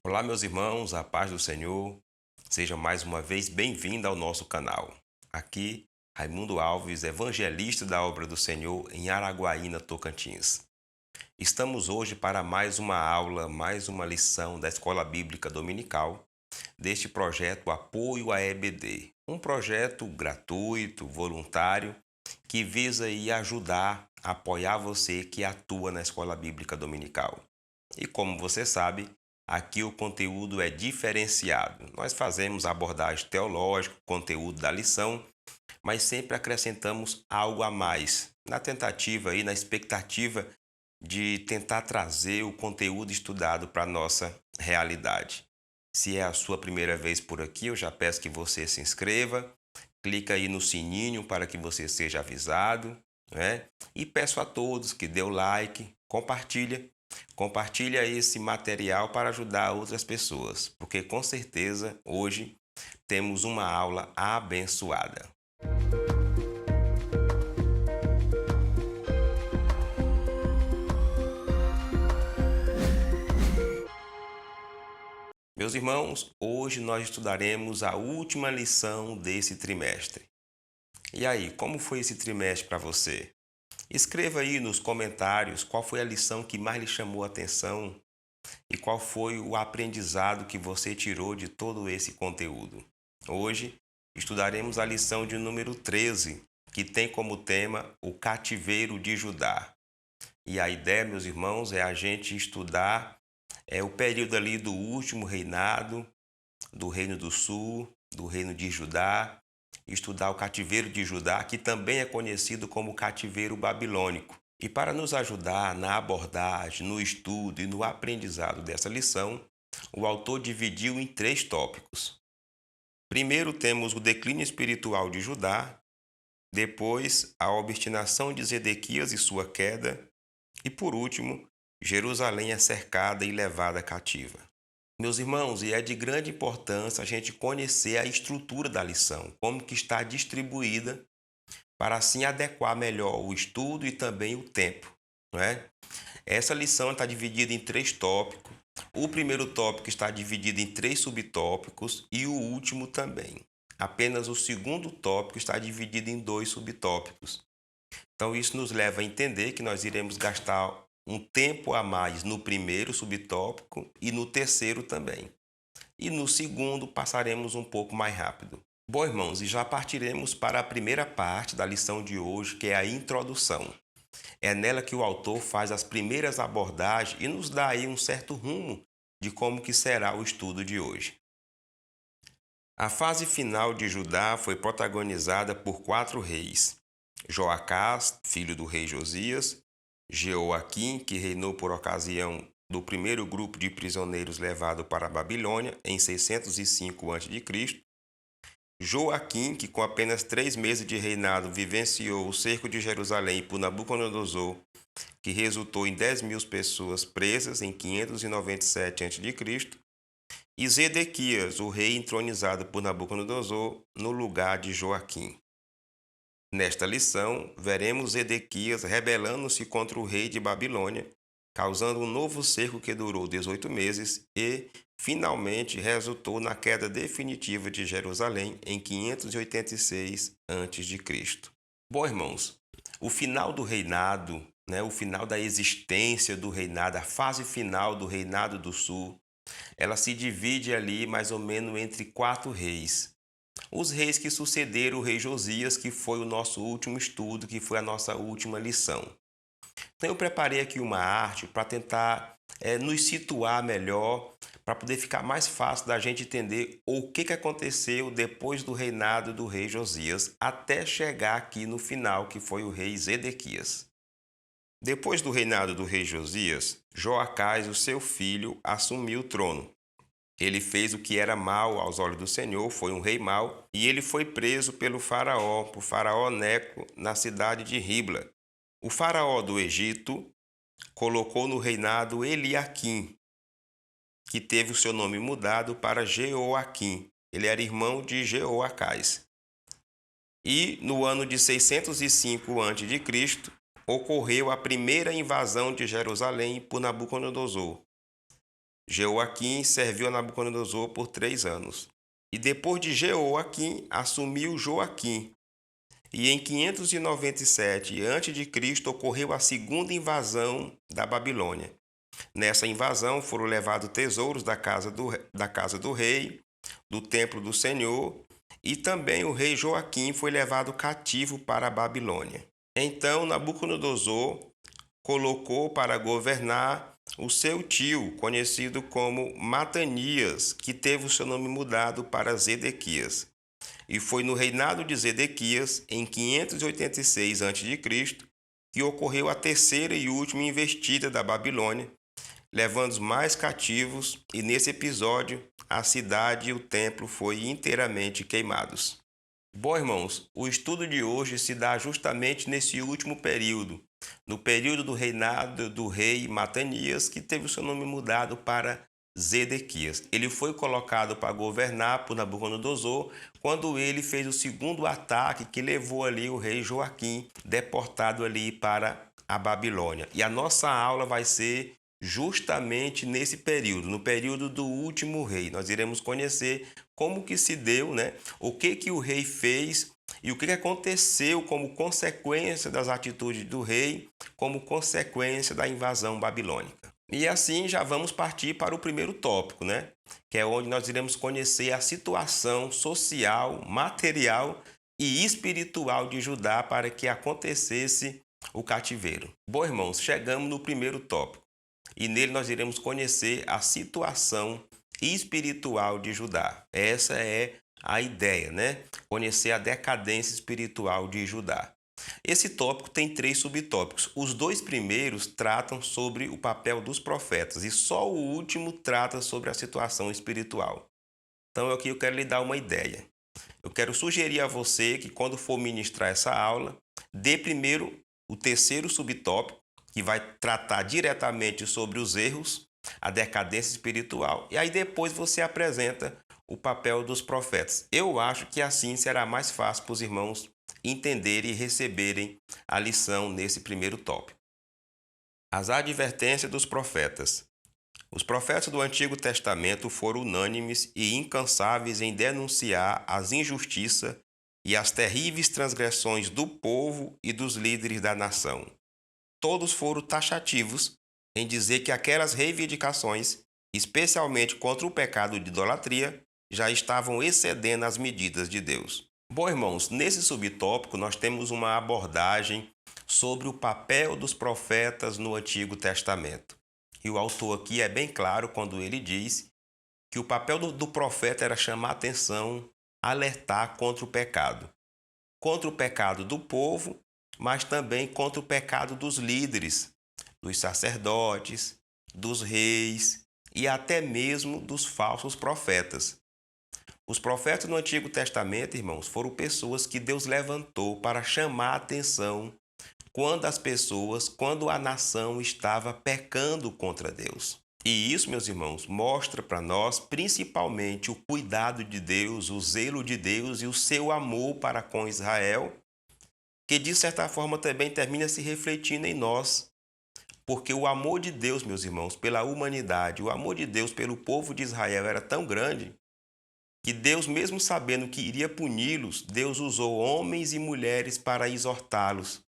Olá, meus irmãos, a paz do Senhor. Seja mais uma vez bem-vindo ao nosso canal. Aqui, Raimundo Alves, evangelista da obra do Senhor em Araguaína, Tocantins. Estamos hoje para mais uma aula, mais uma lição da Escola Bíblica Dominical deste projeto Apoio à EBD. Um projeto gratuito, voluntário, que visa ajudar, apoiar você que atua na Escola Bíblica Dominical. E como você sabe, aqui o conteúdo é diferenciado. Nós fazemos abordagem teológica, conteúdo da lição, mas sempre acrescentamos algo a mais, na tentativa e na expectativa de tentar trazer o conteúdo estudado para a nossa realidade. Se é a sua primeira vez por aqui, eu já peço que você se inscreva, clica aí no sininho para que você seja avisado, né? E peço a todos que dê o like, compartilha esse material para ajudar outras pessoas, porque com certeza hoje temos uma aula abençoada. Meus irmãos, hoje nós estudaremos a última lição desse trimestre. E aí, como foi esse trimestre para você? Escreva aí nos comentários qual foi a lição que mais lhe chamou a atenção e qual foi o aprendizado que você tirou de todo esse conteúdo. Hoje estudaremos a lição de número 13, que tem como tema o cativeiro de Judá. E a ideia, meus irmãos, é a gente estudar o período ali do último reinado, do Reino do Sul, do Reino de Judá, estudar o cativeiro de Judá, que também é conhecido como cativeiro babilônico. E para nos ajudar na abordagem, no estudo e no aprendizado dessa lição, o autor dividiu em 3 tópicos. Primeiro temos o declínio espiritual de Judá, depois a obstinação de Zedequias e sua queda, e por último, Jerusalém é cercada e levada cativa. Meus irmãos, e é de grande importância a gente conhecer a estrutura da lição, como que está distribuída, para assim adequar melhor o estudo e também o tempo, não é? Essa lição está dividida em 3 tópicos. O primeiro tópico está dividido em 3 subtópicos e o último também. Apenas o segundo tópico está dividido em 2 subtópicos. Então isso nos leva a entender que nós iremos gastar um tempo a mais no primeiro subtópico e no terceiro também. E no segundo passaremos um pouco mais rápido. Bom, irmãos, e já partiremos para a primeira parte da lição de hoje, que é a introdução. É nela que o autor faz as primeiras abordagens e nos dá aí um certo rumo de como que será o estudo de hoje. A fase final de Judá foi protagonizada por 4 reis: Joacás, filho do rei Josias; Jeoaquim, que reinou por ocasião do primeiro grupo de prisioneiros levado para a Babilônia em 605 a.C.; Joaquim, que com apenas 3 meses de reinado vivenciou o cerco de Jerusalém por Nabucodonosor, que resultou em 10.000 pessoas presas em 597 a.C., e Zedequias, o rei entronizado por Nabucodonosor no lugar de Joaquim. Nesta lição, veremos Zedequias rebelando-se contra o rei de Babilônia, causando um novo cerco que durou 18 meses e, finalmente, resultou na queda definitiva de Jerusalém em 586 a.C. Bom, irmãos, o final do reinado, o final da existência do reinado, a fase final do reinado do sul, ela se divide ali mais ou menos entre 4 reis. Os reis que sucederam o rei Josias, que foi o nosso último estudo, que foi a nossa última lição. Então eu preparei aqui uma arte para tentar nos situar melhor, para poder ficar mais fácil da gente entender o que aconteceu depois do reinado do rei Josias, até chegar aqui no final, que foi o rei Zedequias. Depois do reinado do rei Josias, Joacás, o seu filho, assumiu o trono. Ele fez o que era mal aos olhos do Senhor, foi um rei mau, e ele foi preso por faraó Neco, na cidade de Ribla. O faraó do Egito colocou no reinado Eliaquim, que teve o seu nome mudado para Jeoaquim. Ele era irmão de Jeoacás. E no ano de 605 a.C., ocorreu a primeira invasão de Jerusalém por Nabucodonosor. Jeoaquim serviu a Nabucodonosor por 3 anos. E depois de Jeoaquim, assumiu Joaquim. E em 597 a.C. ocorreu a segunda invasão da Babilônia. Nessa invasão foram levados tesouros da casa do rei, do templo do Senhor, e também o rei Joaquim foi levado cativo para a Babilônia. Então Nabucodonosor colocou para governar o seu tio, conhecido como Matanias, que teve o seu nome mudado para Zedequias. E foi no reinado de Zedequias, em 586 a.C., que ocorreu a terceira e última investida da Babilônia, levando os mais cativos, e nesse episódio a cidade e o templo foram inteiramente queimados. Bom, irmãos, o estudo de hoje se dá justamente nesse último período, no período do reinado do rei Matanias, que teve o seu nome mudado para Zedequias. Ele foi colocado para governar por Nabucodonosor quando ele fez o segundo ataque que levou ali o rei Joaquim deportado ali para a Babilônia. E a nossa aula vai ser justamente nesse período, no período do último rei. Nós iremos conhecer como que se deu, o que o rei fez e o que aconteceu como consequência das atitudes do rei, como consequência da invasão babilônica. E assim já vamos partir para o primeiro tópico, que é onde nós iremos conhecer a situação social, material e espiritual de Judá para que acontecesse o cativeiro. Bom, irmãos, chegamos no primeiro tópico e nele nós iremos conhecer a situação espiritual de Judá. Essa é a ideia, Conhecer a decadência espiritual de Judá. Esse tópico tem 3 subtópicos. Os 2 primeiros tratam sobre o papel dos profetas e só o último trata sobre a situação espiritual. Então aqui eu quero lhe dar uma ideia. Eu quero sugerir a você que quando for ministrar essa aula, dê primeiro o terceiro subtópico, que vai tratar diretamente sobre os erros, a decadência espiritual, e aí depois você apresenta o papel dos profetas. Eu acho que assim será mais fácil para os irmãos entenderem e receberem a lição nesse primeiro tópico. As advertências dos profetas. Os profetas do Antigo Testamento foram unânimes e incansáveis em denunciar as injustiças e as terríveis transgressões do povo e dos líderes da nação. Todos foram taxativos em dizer que aquelas reivindicações, especialmente contra o pecado de idolatria, já estavam excedendo as medidas de Deus. Bom, irmãos, nesse subtópico nós temos uma abordagem sobre o papel dos profetas no Antigo Testamento. E o autor aqui é bem claro quando ele diz que o papel do profeta era chamar atenção, alertar contra o pecado. Contra o pecado do povo, mas também contra o pecado dos líderes, dos sacerdotes, dos reis e até mesmo dos falsos profetas. Os profetas no Antigo Testamento, irmãos, foram pessoas que Deus levantou para chamar a atenção quando a nação estava pecando contra Deus. E isso, meus irmãos, mostra para nós principalmente o cuidado de Deus, o zelo de Deus e o seu amor para com Israel, que de certa forma também termina se refletindo em nós. Porque o amor de Deus, meus irmãos, pela humanidade, o amor de Deus pelo povo de Israel era tão grande que Deus, mesmo sabendo que iria puni-los, Deus usou homens e mulheres para exortá-los,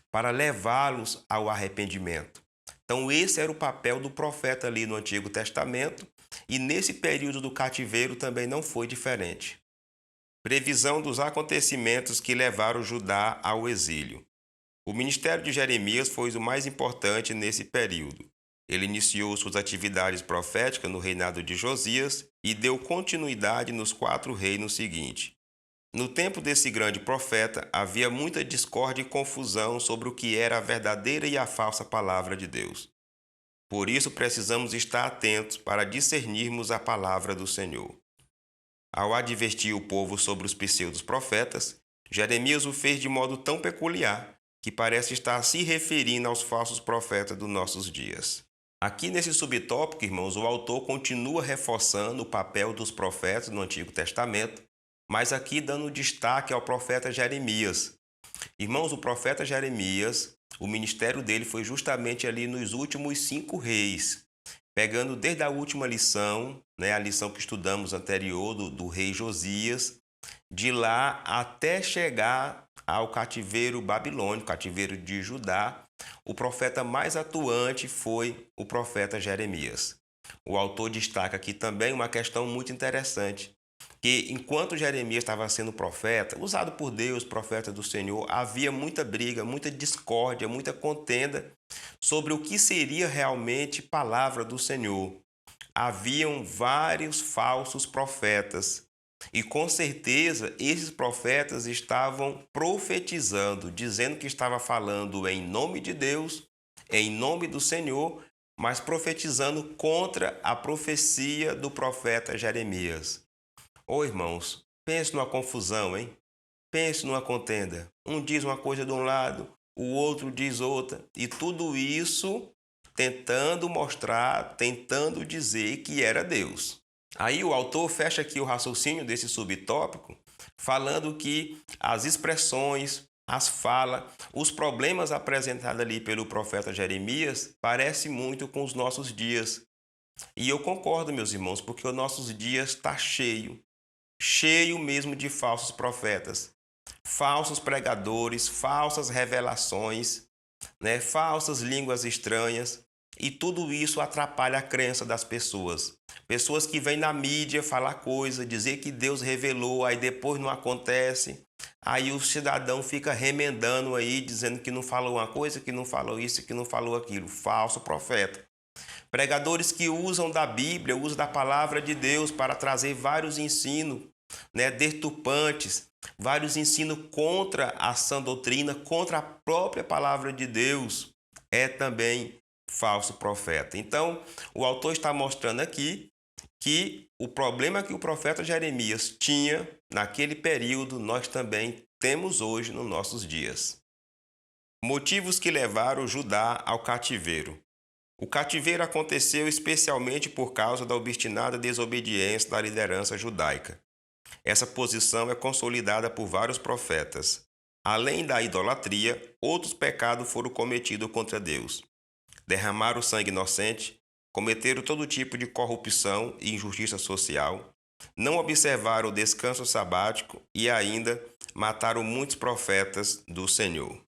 para levá-los ao arrependimento. Então esse era o papel do profeta ali no Antigo Testamento e nesse período do cativeiro também não foi diferente. Previsão dos acontecimentos que levaram Judá ao exílio. O ministério de Jeremias foi o mais importante nesse período. Ele iniciou suas atividades proféticas no reinado de Josias e deu continuidade nos 4 reinos seguintes. No tempo desse grande profeta, havia muita discórdia e confusão sobre o que era a verdadeira e a falsa palavra de Deus. Por isso, precisamos estar atentos para discernirmos a palavra do Senhor. Ao advertir o povo sobre os pseudos profetas, Jeremias o fez de modo tão peculiar que parece estar se referindo aos falsos profetas dos nossos dias. Aqui nesse subtópico, irmãos, o autor continua reforçando o papel dos profetas no Antigo Testamento, mas aqui dando destaque ao profeta Jeremias. Irmãos, o profeta Jeremias, o ministério dele foi justamente ali nos últimos 5 reis. pegando desde a última lição, né, a lição que estudamos anterior do rei Josias, de lá até chegar ao cativeiro babilônico, cativeiro de Judá. O profeta mais atuante foi o profeta Jeremias. O autor destaca aqui também uma questão muito interessante, que enquanto Jeremias estava sendo profeta, usado por Deus, profeta do Senhor, havia muita briga, muita discórdia, muita contenda sobre o que seria realmente palavra do Senhor. Haviam vários falsos profetas e com certeza esses profetas estavam profetizando, dizendo que estava falando em nome de Deus, em nome do Senhor, mas profetizando contra a profecia do profeta Jeremias. Ô irmãos, pense numa confusão, hein? Pense numa contenda. Um diz uma coisa de um lado, o outro diz outra, e tudo isso tentando mostrar, tentando dizer que era Deus. Aí o autor fecha aqui o raciocínio desse subtópico, falando que as expressões, as falas, os problemas apresentados ali pelo profeta Jeremias parecem muito com os nossos dias. E eu concordo, meus irmãos, porque os nossos dias está cheio mesmo de falsos profetas, falsos pregadores, falsas revelações, né, falsas línguas estranhas, e tudo isso atrapalha a crença das pessoas. Pessoas que vêm na mídia falar coisa, dizer que Deus revelou, aí depois não acontece. Aí o cidadão fica remendando aí, dizendo que não falou uma coisa, que não falou isso, que não falou aquilo. Falso profeta. Pregadores que usam da Bíblia, usam da palavra de Deus para trazer vários ensinos, né, deturpantes, vários ensinos contra a sã doutrina, contra a própria palavra de Deus, é também falso profeta. Então, o autor está mostrando aqui que o problema que o profeta Jeremias tinha naquele período, nós também temos hoje nos nossos dias. Motivos que levaram Judá ao cativeiro. O cativeiro aconteceu especialmente por causa da obstinada desobediência da liderança judaica. Essa posição é consolidada por vários profetas. Além da idolatria, outros pecados foram cometidos contra Deus. Derramaram sangue inocente, cometeram todo tipo de corrupção e injustiça social, não observaram o descanso sabático e ainda mataram muitos profetas do Senhor.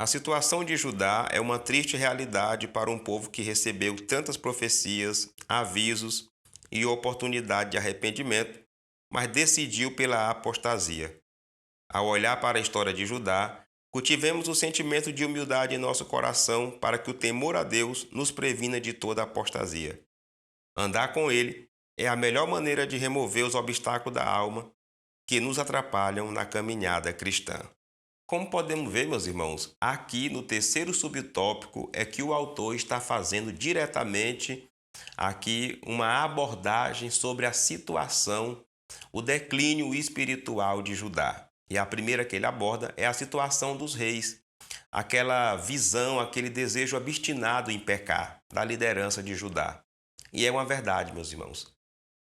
A situação de Judá é uma triste realidade para um povo que recebeu tantas profecias, avisos e oportunidade de arrependimento, mas decidiu pela apostasia. Ao olhar para a história de Judá, cultivemos o sentimento de humildade em nosso coração para que o temor a Deus nos previna de toda apostasia. Andar com Ele é a melhor maneira de remover os obstáculos da alma que nos atrapalham na caminhada cristã. Como podemos ver, meus irmãos, aqui no terceiro subtópico é que o autor está fazendo diretamente aqui uma abordagem sobre a situação, o declínio espiritual de Judá. E a primeira que ele aborda é a situação dos reis, aquela visão, aquele desejo obstinado em pecar da liderança de Judá. E é uma verdade, meus irmãos.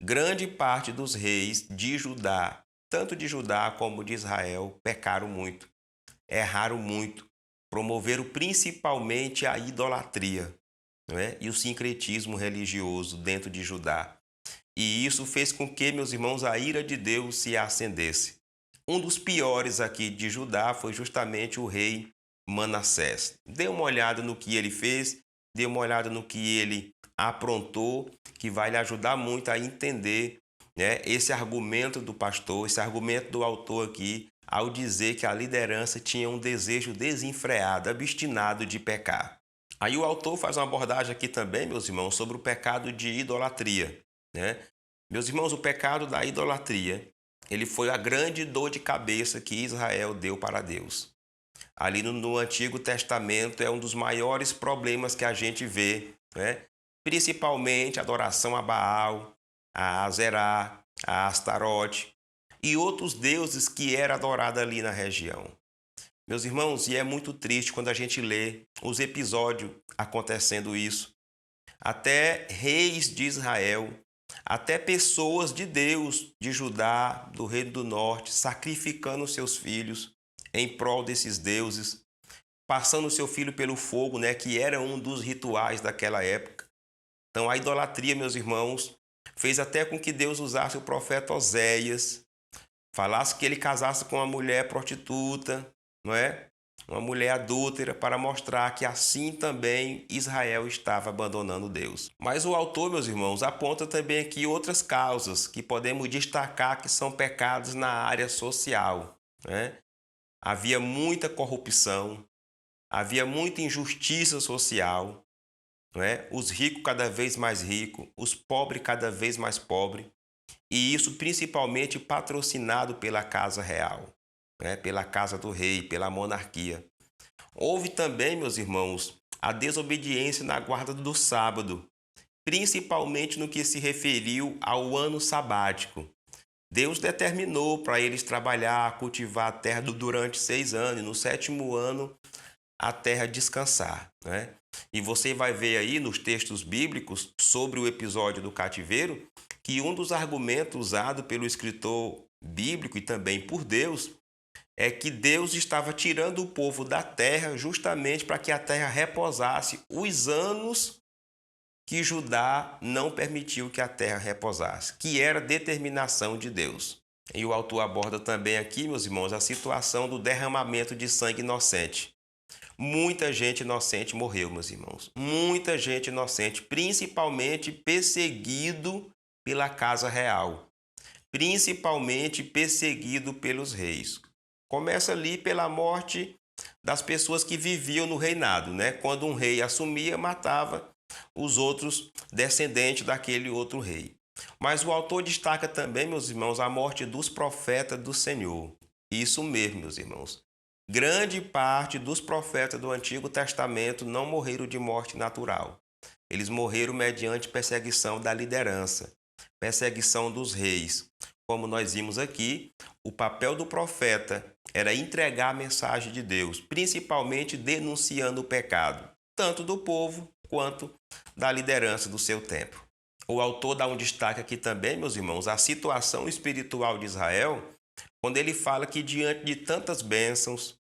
Grande parte dos reis de Judá, tanto de Judá como de Israel, pecaram muito, erraram muito, promoveram principalmente a idolatria, não é? E o sincretismo religioso dentro de Judá. E isso fez com que, meus irmãos, a ira de Deus se acendesse. Um dos piores aqui de Judá foi justamente o rei Manassés. Dê uma olhada no que ele fez, dê uma olhada no que ele aprontou, que vai lhe ajudar muito a entender, né, esse argumento do pastor, esse argumento do autor aqui, ao dizer que a liderança tinha um desejo desenfreado, obstinado de pecar. Aí o autor faz uma abordagem aqui também, meus irmãos, sobre o pecado de idolatria, né? Meus irmãos, o pecado da idolatria, ele foi a grande dor de cabeça que Israel deu para Deus. Ali no Antigo Testamento é um dos maiores problemas que a gente vê, né? Principalmente a adoração a Baal, a Azerá, a Astarote e outros deuses que eram adorados ali na região. Meus irmãos, e é muito triste quando a gente lê os episódios acontecendo isso. Até reis de Israel, até pessoas de Deus, de Judá, do Reino do Norte, sacrificando seus filhos em prol desses deuses, passando seu filho pelo fogo, né, que era um dos rituais daquela época. Então, a idolatria, meus irmãos, fez até com que Deus usasse o profeta Oséias, falasse que ele casasse com uma mulher prostituta, não é? Uma mulher adúltera, para mostrar que assim também Israel estava abandonando Deus. Mas o autor, meus irmãos, aponta também aqui outras causas que podemos destacar que são pecados na área social, né? Havia muita corrupção, havia muita injustiça social, não é? Os ricos cada vez mais ricos, os pobres cada vez mais pobres, e isso principalmente patrocinado pela casa real, né? Pela casa do rei, pela monarquia. Houve também, meus irmãos, a desobediência na guarda do sábado, principalmente no que se referiu ao ano sabático. Deus determinou para eles trabalhar, cultivar a terra durante 6 anos, e no 7º ano a terra descansar, né? E você vai ver aí nos textos bíblicos sobre o episódio do cativeiro que um dos argumentos usado pelo escritor bíblico e também por Deus é que Deus estava tirando o povo da terra justamente para que a terra repousasse os anos que Judá não permitiu que a terra repousasse, que era determinação de Deus. E o autor aborda também aqui, meus irmãos, a situação do derramamento de sangue inocente. Muita gente inocente morreu, meus irmãos. Muita gente inocente, principalmente perseguido pela casa real, principalmente perseguido pelos reis. Começa ali pela morte das pessoas que viviam no reinado, né? Quando um rei assumia, matava os outros descendentes daquele outro rei. Mas o autor destaca também, meus irmãos, a morte dos profetas do Senhor. Isso mesmo, meus irmãos. Grande parte dos profetas do Antigo Testamento não morreram de morte natural. Eles morreram mediante perseguição da liderança, perseguição dos reis. Como nós vimos aqui, o papel do profeta era entregar a mensagem de Deus, principalmente denunciando o pecado, tanto do povo quanto da liderança do seu tempo. O autor dá um destaque aqui também, meus irmãos, a situação espiritual de Israel, quando ele fala que diante de tantas bênçãos,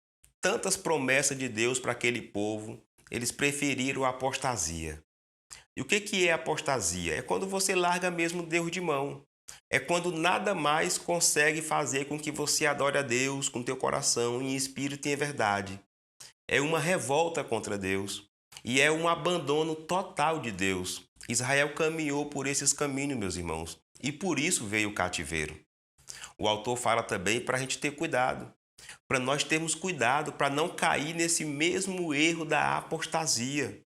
tantas promessas de Deus para aquele povo, eles preferiram a apostasia. E o que é apostasia? É quando você larga mesmo Deus de mão. É quando nada mais consegue fazer com que você adore a Deus com teu coração, em espírito e em verdade. É uma revolta contra Deus e é um abandono total de Deus. Israel caminhou por esses caminhos, meus irmãos, e por isso veio o cativeiro. O autor fala também para a gente ter cuidado, para nós termos cuidado para não cair nesse mesmo erro da apostasia.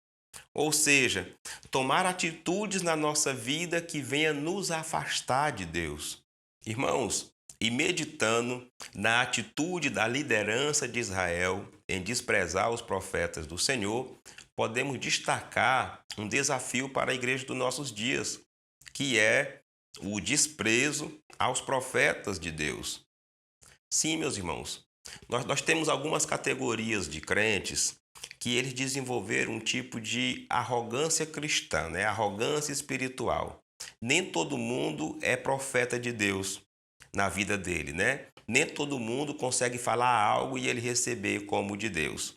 Ou seja, tomar atitudes na nossa vida que venha nos afastar de Deus. Irmãos, e meditando na atitude da liderança de Israel em desprezar os profetas do Senhor, podemos destacar um desafio para a igreja dos nossos dias, que é o desprezo aos profetas de Deus. Sim, meus irmãos, nós temos algumas categorias de crentes que eles desenvolveram um tipo de arrogância cristã, né? Arrogância espiritual. Nem todo mundo é profeta de Deus na vida dele, né? Nem todo mundo consegue falar algo e ele receber como de Deus.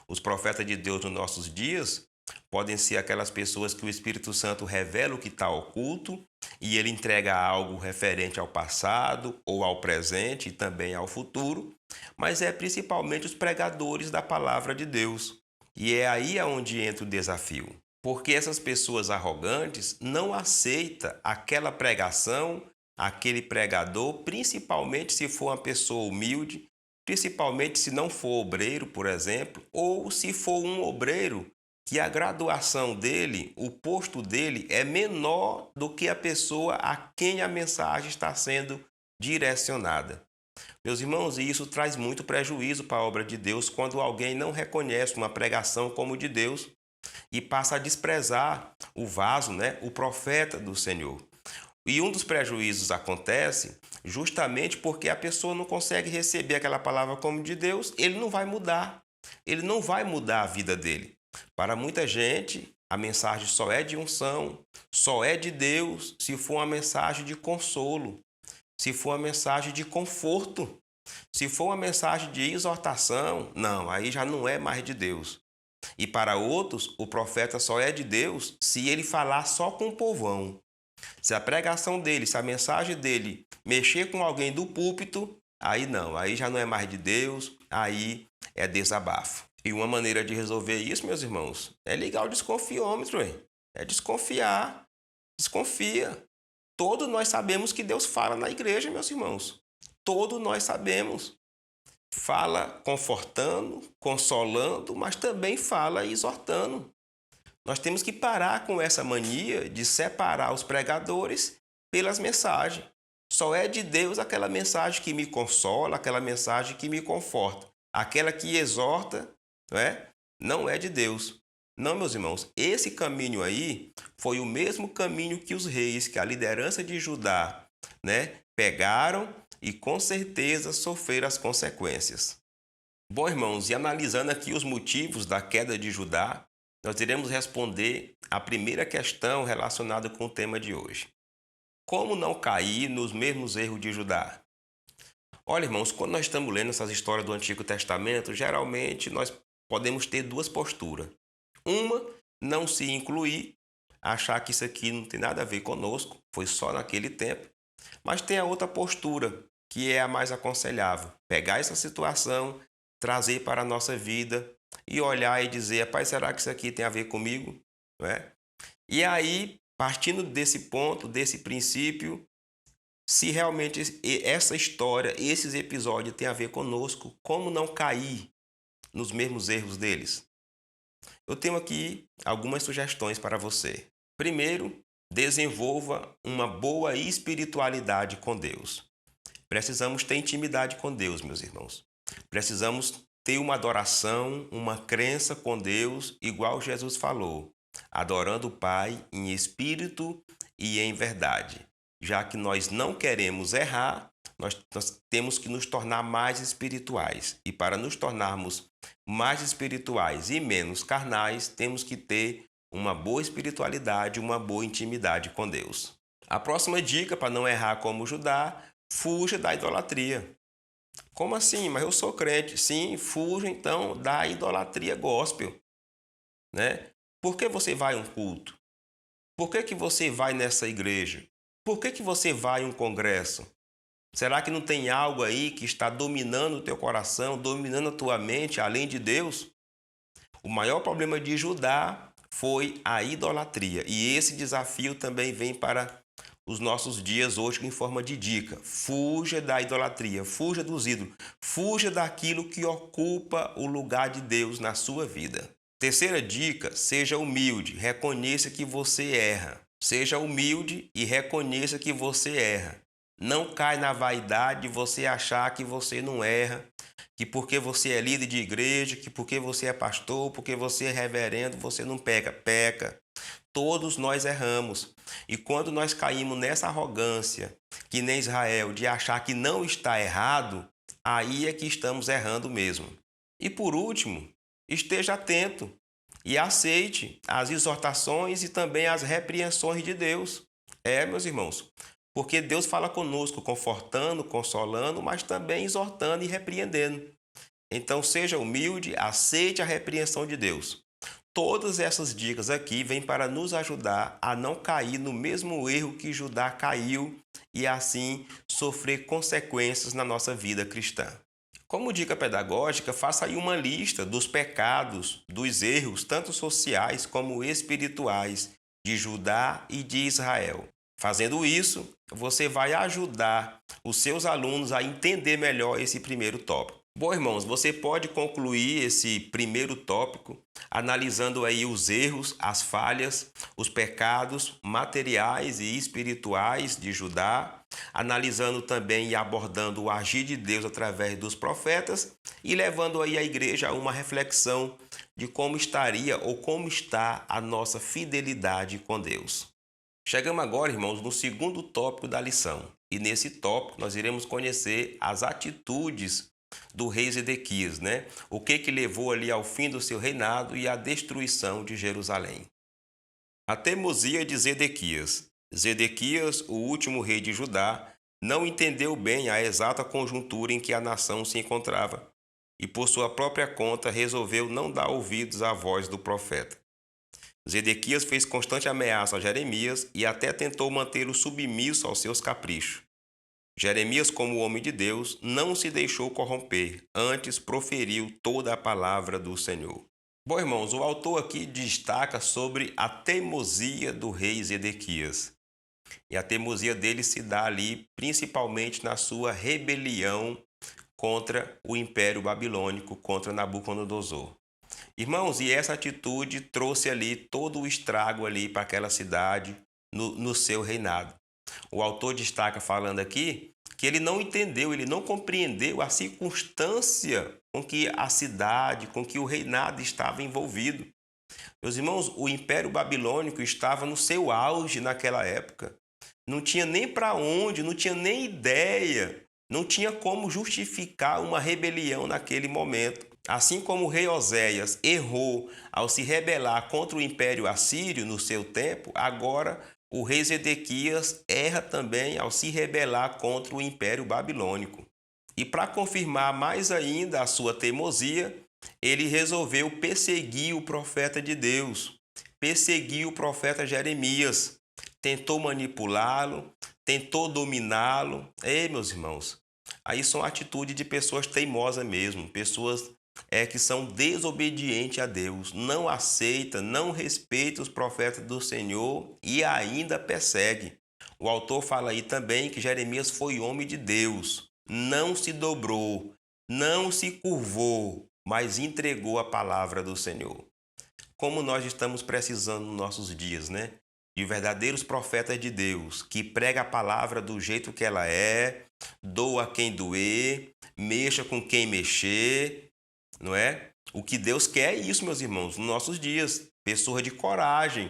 Os profetas de Deus nos nossos dias podem ser aquelas pessoas que o Espírito Santo revela o que está oculto e ele entrega algo referente ao passado ou ao presente e também ao futuro, mas é principalmente os pregadores da palavra de Deus. E é aí onde entra o desafio, porque essas pessoas arrogantes não aceitam aquela pregação, aquele pregador, principalmente se for uma pessoa humilde, principalmente se não for obreiro, por exemplo, ou se for um obreiro que a graduação dele, o posto dele é menor do que a pessoa a quem a mensagem está sendo direcionada. Meus irmãos, e isso traz muito prejuízo para a obra de Deus quando alguém não reconhece uma pregação como de Deus e passa a desprezar o vaso, né, o profeta do Senhor. E um dos prejuízos acontece justamente porque a pessoa não consegue receber aquela palavra como de Deus, ele não vai mudar. Ele não vai mudar a vida dele. Para muita gente, a mensagem só é de unção, só é de Deus se for uma mensagem de consolo, se for uma mensagem de conforto, se for uma mensagem de exortação, não, aí já não é mais de Deus. E para outros, o profeta só é de Deus se ele falar só com o povão. Se a pregação dele, se a mensagem dele mexer com alguém do púlpito, aí não, aí já não é mais de Deus, aí é desabafo. E uma maneira de resolver isso, meus irmãos, é ligar o desconfiômetro, hein? É desconfiar. Desconfia. Todos nós sabemos que Deus fala na igreja, meus irmãos. Todos nós sabemos. Fala confortando, consolando, mas também fala exortando. Nós temos que parar com essa mania de separar os pregadores pelas mensagens. Só é de Deus aquela mensagem que me consola, aquela mensagem que me conforta. Aquela que exorta, não é de Deus. Não, meus irmãos, esse caminho aí foi o mesmo caminho que os reis, que a liderança de Judá, pegaram e com certeza sofreram as consequências. Bom, irmãos, e analisando aqui os motivos da queda de Judá, nós iremos responder a primeira questão relacionada com o tema de hoje. Como não cair nos mesmos erros de Judá? Olha, irmãos, quando nós estamos lendo essas histórias do Antigo Testamento, geralmente nós podemos ter duas posturas. Uma, não se incluir, achar que isso aqui não tem nada a ver conosco, foi só naquele tempo. Mas tem a outra postura, que é a mais aconselhável. Pegar essa situação, trazer para a nossa vida e olhar e dizer, rapaz, será que isso aqui tem a ver comigo? E aí, partindo desse ponto, desse princípio, se realmente essa história, esses episódios têm a ver conosco, como não cair nos mesmos erros deles? Eu tenho aqui algumas sugestões para você. Primeiro, desenvolva uma boa espiritualidade com Deus. Precisamos ter intimidade com Deus, meus irmãos. Precisamos ter uma adoração, uma crença com Deus, igual Jesus falou, adorando o Pai em espírito e em verdade. Já que nós não queremos errar, nós temos que nos tornar mais espirituais. E para nos tornarmos mais espirituais e menos carnais, temos que ter uma boa espiritualidade, uma boa intimidade com Deus. A próxima dica para não errar como Judá, fuja da idolatria. Como assim? Mas eu sou crente. Sim, fuja então da idolatria gospel. Por que você vai a um culto? Por que você vai nessa igreja? Por que você vai a um congresso? Será que não tem algo aí que está dominando o teu coração, dominando a tua mente, além de Deus? O maior problema de Judá foi a idolatria. E esse desafio também vem para os nossos dias hoje em forma de dica. Fuja da idolatria, fuja dos ídolos, fuja daquilo que ocupa o lugar de Deus na sua vida. Terceira dica, seja humilde, reconheça que você erra. Seja humilde e reconheça que você erra. Não cai na vaidade de você achar que você não erra, que porque você é líder de igreja, que porque você é pastor, porque você é reverendo, você não peca. Peca. Todos nós erramos. E quando nós caímos nessa arrogância, que nem Israel, de achar que não está errado, aí é que estamos errando mesmo. E por último, esteja atento e aceite as exortações e também as repreensões de Deus. Meus irmãos, porque Deus fala conosco, confortando, consolando, mas também exortando e repreendendo. Então, seja humilde, aceite a repreensão de Deus. Todas essas dicas aqui vêm para nos ajudar a não cair no mesmo erro que Judá caiu e assim sofrer consequências na nossa vida cristã. Como dica pedagógica, faça aí uma lista dos pecados, dos erros, tanto sociais como espirituais, de Judá e de Israel. Fazendo isso, você vai ajudar os seus alunos a entender melhor esse primeiro tópico. Bom, irmãos, você pode concluir esse primeiro tópico analisando aí os erros, as falhas, os pecados materiais e espirituais de Judá, analisando também e abordando o agir de Deus através dos profetas e levando aí a igreja a uma reflexão de como estaria ou como está a nossa fidelidade com Deus. Chegamos agora, irmãos, no segundo tópico da lição. E nesse tópico nós iremos conhecer as atitudes do rei Zedequias, O que levou ali ao fim do seu reinado e à destruição de Jerusalém. A teimosia de Zedequias. Zedequias, o último rei de Judá, não entendeu bem a exata conjuntura em que a nação se encontrava. e por sua própria conta resolveu não dar ouvidos à voz do profeta. Zedequias fez constante ameaça a Jeremias e até tentou mantê-lo submisso aos seus caprichos. Jeremias, como homem de Deus, não se deixou corromper, antes proferiu toda a palavra do Senhor. Bom, irmãos, o autor aqui destaca sobre a teimosia do rei Zedequias. E a teimosia dele se dá ali principalmente na sua rebelião contra o Império Babilônico, contra Nabucodonosor. Irmãos, e essa atitude trouxe ali todo o estrago ali para aquela cidade no seu reinado. O autor destaca falando aqui que ele não entendeu, ele não compreendeu a circunstância com que a cidade, com que o reinado estava envolvido. Meus irmãos, o Império Babilônico estava no seu auge naquela época. Não tinha nem para onde, não tinha nem ideia, não tinha como justificar uma rebelião naquele momento. Assim como o rei Oséias errou ao se rebelar contra o Império Assírio no seu tempo, agora o rei Zedequias erra também ao se rebelar contra o Império Babilônico. E para confirmar mais ainda a sua teimosia, ele resolveu perseguir o profeta de Deus, perseguir o profeta Jeremias, tentou manipulá-lo, tentou dominá-lo. Ei, meus irmãos, aí são atitudes de pessoas teimosas mesmo, pessoas que são desobedientes a Deus, não aceita, não respeita os profetas do Senhor e ainda persegue. O autor fala aí também que Jeremias foi homem de Deus, não se dobrou, não se curvou, mas entregou a palavra do Senhor. Como nós estamos precisando nos nossos dias, né? De verdadeiros profetas de Deus, que prega a palavra do jeito que ela é, doa quem doer, mexa com quem mexer, não é? O que Deus quer é isso, meus irmãos, nos nossos dias. Pessoas de coragem.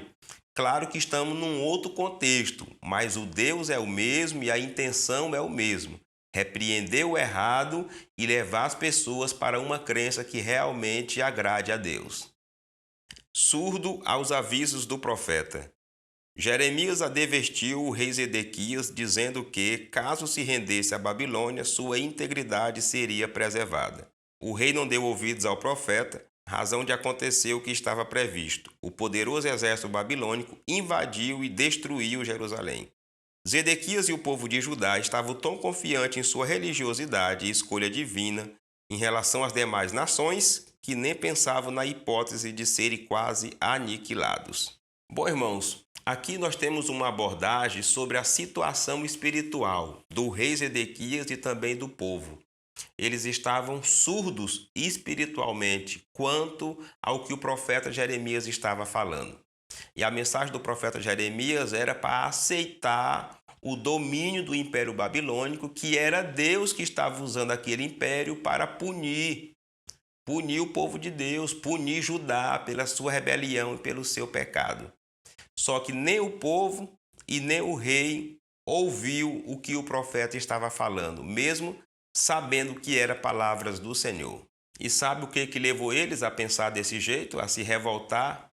Claro que estamos num outro contexto, mas o Deus é o mesmo e a intenção é o mesmo. Repreender o errado e levar as pessoas para uma crença que realmente agrade a Deus. Surdo aos avisos do profeta. Jeremias advertiu o rei Zedequias, dizendo que, caso se rendesse à Babilônia, sua integridade seria preservada. O rei não deu ouvidos ao profeta, razão de acontecer o que estava previsto. O poderoso exército babilônico invadiu e destruiu Jerusalém. Zedequias e o povo de Judá estavam tão confiantes em sua religiosidade e escolha divina em relação às demais nações que nem pensavam na hipótese de serem quase aniquilados. Bom, irmãos, aqui nós temos uma abordagem sobre a situação espiritual do rei Zedequias e também do povo. Eles estavam surdos espiritualmente quanto ao que o profeta Jeremias estava falando. E a mensagem do profeta Jeremias era para aceitar o domínio do Império Babilônico, que era Deus que estava usando aquele império para punir o povo de Deus, punir Judá pela sua rebelião e pelo seu pecado. Só que nem o povo e nem o rei ouviu o que o profeta estava falando, mesmo sabendo que eram palavras do Senhor. E sabe o que levou eles a pensar desse jeito, a se revoltar?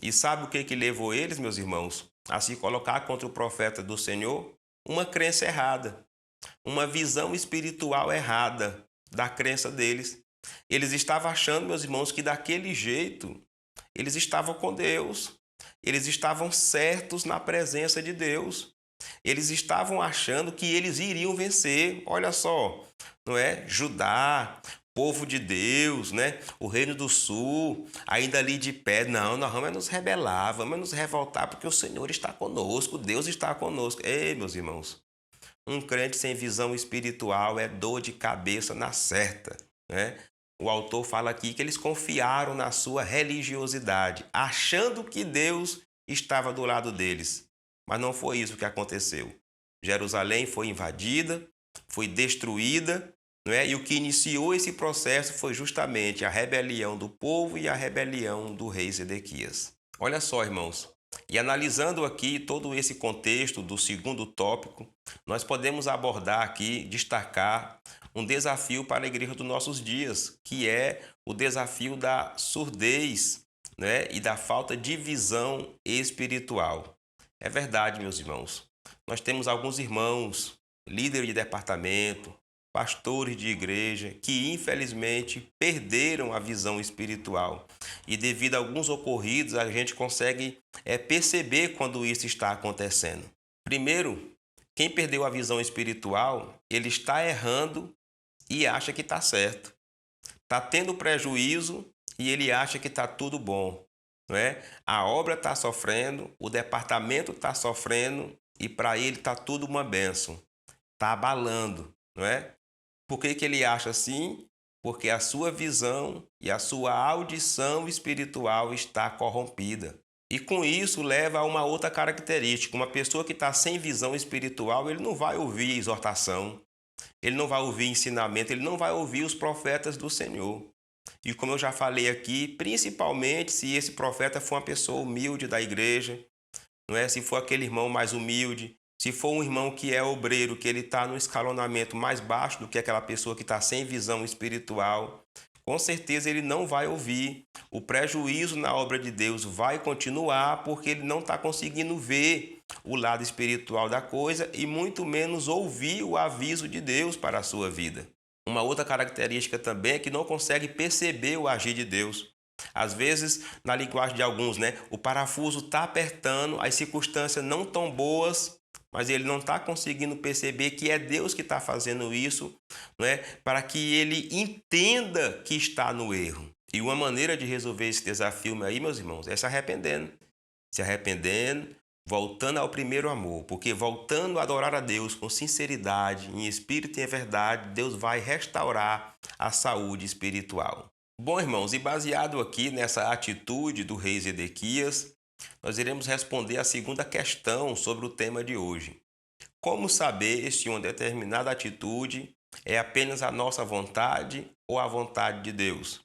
E sabe o que levou eles, meus irmãos, a se colocar contra o profeta do Senhor? Uma crença errada, uma visão espiritual errada da crença deles. Eles estavam achando, meus irmãos, que daquele jeito eles estavam com Deus, eles estavam certos na presença de Deus. Eles estavam achando que eles iriam vencer. Olha só, não é? Judá, povo de Deus, né? O reino do sul, ainda ali de pé. Não, nós vamos nos rebelar, vamos nos revoltar, porque o Senhor está conosco, Deus está conosco. Ei, meus irmãos, um crente sem visão espiritual é dor de cabeça na certa, né? O autor fala aqui que eles confiaram na sua religiosidade, achando que Deus estava do lado deles. Mas não foi isso que aconteceu. Jerusalém foi invadida, foi destruída, não é? E o que iniciou esse processo foi justamente a rebelião do povo e a rebelião do rei Zedequias. Olha só, irmãos, e analisando aqui todo esse contexto do segundo tópico, nós podemos abordar aqui, destacar um desafio para a igreja dos nossos dias, que é o desafio da surdez, né? E da falta de visão espiritual. É verdade, meus irmãos. Nós temos alguns irmãos, líderes de departamento, pastores de igreja que infelizmente perderam a visão espiritual. E devido a alguns ocorridos, a gente consegue perceber quando isso está acontecendo. Primeiro, quem perdeu a visão espiritual, ele está errando e acha que está certo. Está tendo prejuízo e ele acha que está tudo bom, não é? A obra está sofrendo, o departamento está sofrendo e para ele está tudo uma bênção. Está abalando, não é? Por que ele acha assim? Porque a sua visão e a sua audição espiritual está corrompida. E com isso leva a uma outra característica. Uma pessoa que está sem visão espiritual, ele não vai ouvir exortação, ele não vai ouvir ensinamento, ele não vai ouvir os profetas do Senhor. E como eu já falei aqui, principalmente se esse profeta for uma pessoa humilde da igreja, não é? Se for aquele irmão mais humilde, se for um irmão que é obreiro, que ele está no escalonamento mais baixo do que aquela pessoa que está sem visão espiritual, com certeza ele não vai ouvir. O prejuízo na obra de Deus vai continuar porque ele não está conseguindo ver o lado espiritual da coisa e muito menos ouvir o aviso de Deus para a sua vida. Uma outra característica também é que não consegue perceber o agir de Deus. Às vezes, na linguagem de alguns, né, o parafuso está apertando, as circunstâncias não tão boas, mas ele não está conseguindo perceber que é Deus que está fazendo isso, não é? Para que ele entenda que está no erro. E uma maneira de resolver esse desafio aí, meus irmãos, é se arrependendo. Se arrependendo, voltando ao primeiro amor, porque voltando a adorar a Deus com sinceridade, em espírito e em verdade, Deus vai restaurar a saúde espiritual. Bom, irmãos, e baseado aqui nessa atitude do rei Zedequias, nós iremos responder a segunda questão sobre o tema de hoje. Como saber se uma determinada atitude é apenas a nossa vontade ou a vontade de Deus?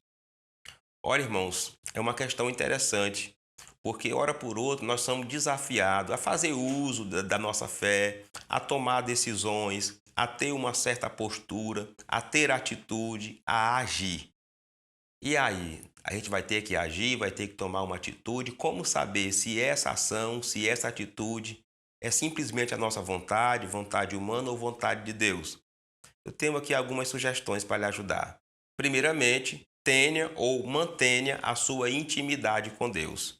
Olha, irmãos, é uma questão interessante, porque hora por outra nós somos desafiados a fazer uso da nossa fé, a tomar decisões, a ter uma certa postura, a ter atitude, a agir. E aí, a gente vai ter que agir, vai ter que tomar uma atitude. Como saber se essa ação, se essa atitude é simplesmente a nossa vontade, vontade humana ou vontade de Deus? Eu tenho aqui algumas sugestões para lhe ajudar. Primeiramente, tenha ou mantenha a sua intimidade com Deus.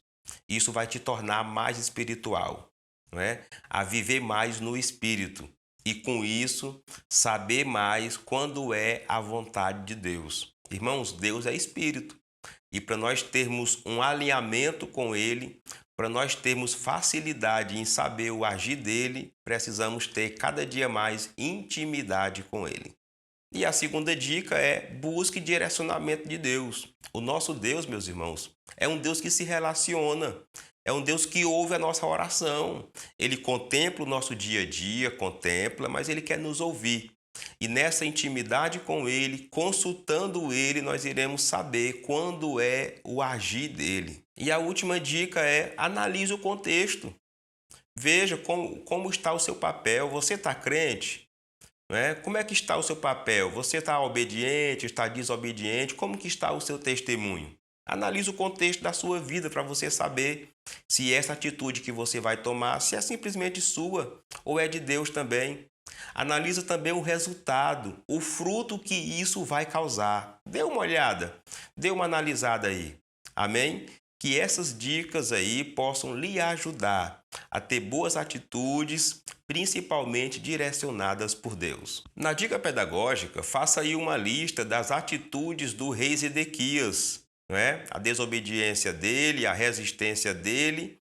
Isso vai te tornar mais espiritual, não é? A viver mais no espírito. E com isso, saber mais quando é a vontade de Deus. Irmãos, Deus é espírito. E para nós termos um alinhamento com Ele, para nós termos facilidade em saber o agir dele, precisamos ter cada dia mais intimidade com Ele. E a segunda dica é busque direcionamento de Deus. O nosso Deus, meus irmãos, é um Deus que se relaciona. É um Deus que ouve a nossa oração. Ele contempla o nosso dia a dia, contempla, mas Ele quer nos ouvir. E nessa intimidade com Ele, consultando Ele, nós iremos saber quando é o agir dele. E a última dica é analise o contexto. Veja como está o seu papel. Você está crente? Não é? Como é que está o seu papel? Você está obediente, está desobediente? Como que está o seu testemunho? Analise o contexto da sua vida para você saber se essa atitude que você vai tomar, se é simplesmente sua ou é de Deus também. Analisa também o resultado, o fruto que isso vai causar. Dê uma olhada, dê uma analisada aí. Amém? Que essas dicas aí possam lhe ajudar a ter boas atitudes, principalmente direcionadas por Deus. Na dica pedagógica, faça aí uma lista das atitudes do rei Zedequias, não é? A desobediência dele, a resistência dele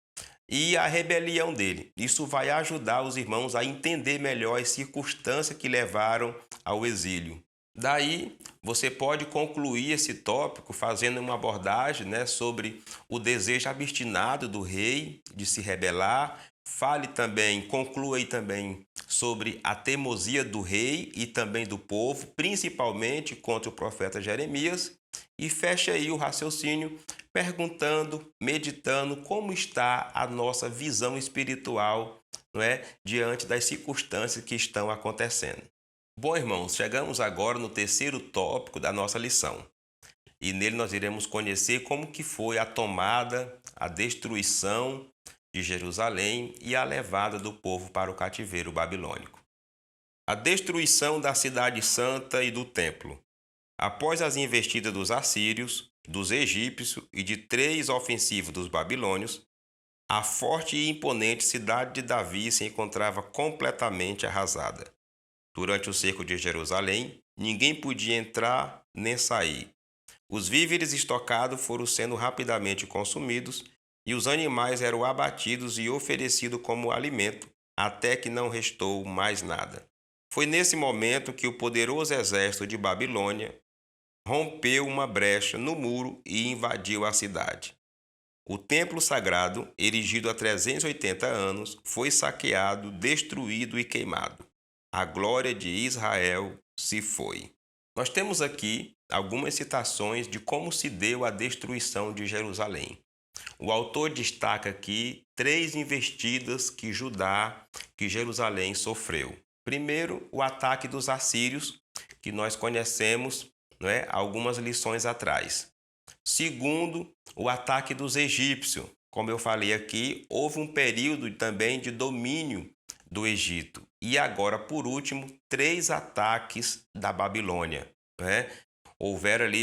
e a rebelião dele. Isso vai ajudar os irmãos a entender melhor as circunstâncias que levaram ao exílio. Daí, você pode concluir esse tópico fazendo uma abordagem, né, sobre o desejo obstinado do rei de se rebelar. Fale também, conclua aí também sobre a teimosia do rei e também do povo, principalmente contra o profeta Jeremias. E feche aí o raciocínio perguntando, meditando como está a nossa visão espiritual, não é, diante das circunstâncias que estão acontecendo. Bom, irmãos, chegamos agora no terceiro tópico da nossa lição. E nele nós iremos conhecer como que foi a tomada, a destruição de Jerusalém e a levada do povo para o cativeiro babilônico. A destruição da cidade santa e do templo. Após as investidas dos assírios, dos egípcios e de 3 ofensivas dos babilônios, a forte e imponente cidade de Davi se encontrava completamente arrasada. Durante o cerco de Jerusalém, ninguém podia entrar nem sair. Os víveres estocados foram sendo rapidamente consumidos e os animais eram abatidos e oferecidos como alimento, até que não restou mais nada. Foi nesse momento que o poderoso exército de Babilônia rompeu uma brecha no muro e invadiu a cidade. O templo sagrado, erigido há 380 anos, foi saqueado, destruído e queimado. A glória de Israel se foi. Nós temos aqui algumas citações de como se deu a destruição de Jerusalém. O autor destaca aqui 3 investidas que Jerusalém sofreu. Primeiro, o ataque dos assírios, que nós conhecemos, algumas lições atrás. Segundo, o ataque dos egípcios. Como eu falei aqui, houve um período também de domínio do Egito. E agora, por último, 3 ataques da Babilônia.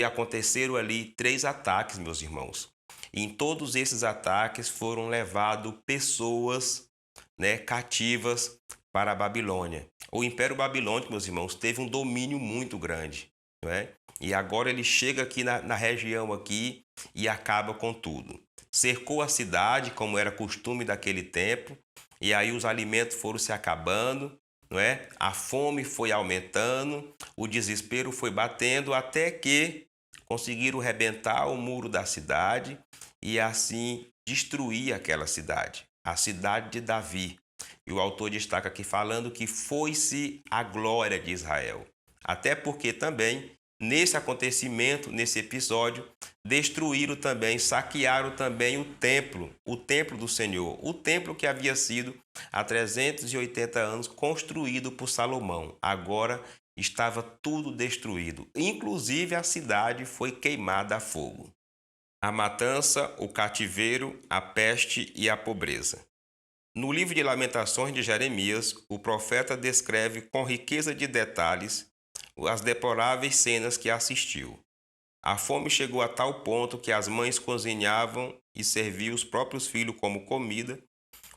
Aconteceram ali 3 ataques, meus irmãos. E em todos esses ataques foram levadas pessoas cativas para a Babilônia. O Império Babilônico, meus irmãos, teve um domínio muito grande. E agora ele chega aqui na região aqui e acaba com tudo. Cercou a cidade, como era costume daquele tempo, e aí os alimentos foram se acabando, A fome foi aumentando, o desespero foi batendo, até que conseguiram rebentar o muro da cidade e assim destruir aquela cidade, a cidade de Davi. E o autor destaca aqui falando que foi-se a glória de Israel. Até porque também, nesse acontecimento, nesse episódio, saquearam também o templo do Senhor, o templo que havia sido há 380 anos construído por Salomão. Agora estava tudo destruído, inclusive a cidade foi queimada a fogo. A matança, o cativeiro, a peste e a pobreza. No livro de Lamentações de Jeremias, o profeta descreve com riqueza de detalhes as deploráveis cenas que assistiu. A fome chegou a tal ponto que as mães cozinhavam e serviam os próprios filhos como comida,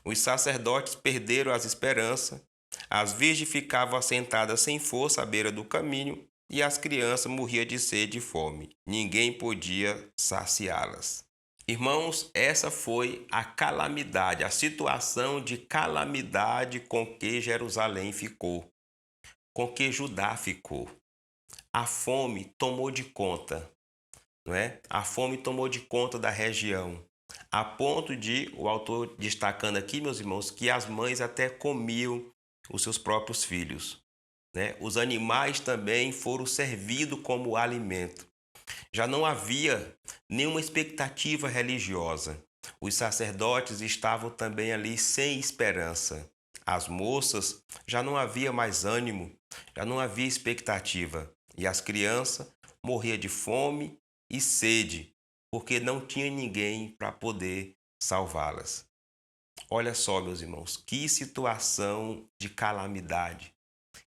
os sacerdotes perderam as esperanças, as virgens ficavam assentadas sem força à beira do caminho e as crianças morriam de sede e fome. Ninguém podia saciá-las. Irmãos, essa foi a calamidade, a situação de calamidade com que Jerusalém ficou, com que Judá ficou. A fome tomou de conta, A fome tomou de conta da região, a ponto de, o autor destacando aqui, meus irmãos, que as mães até comiam os seus próprios filhos, Os animais também foram servidos como alimento. Já não havia nenhuma expectativa religiosa. Os sacerdotes estavam também ali sem esperança. As moças já não havia mais ânimo, já não havia expectativa. E as crianças morriam de fome e sede, porque não tinha ninguém para poder salvá-las. Olha só, meus irmãos, que situação de calamidade.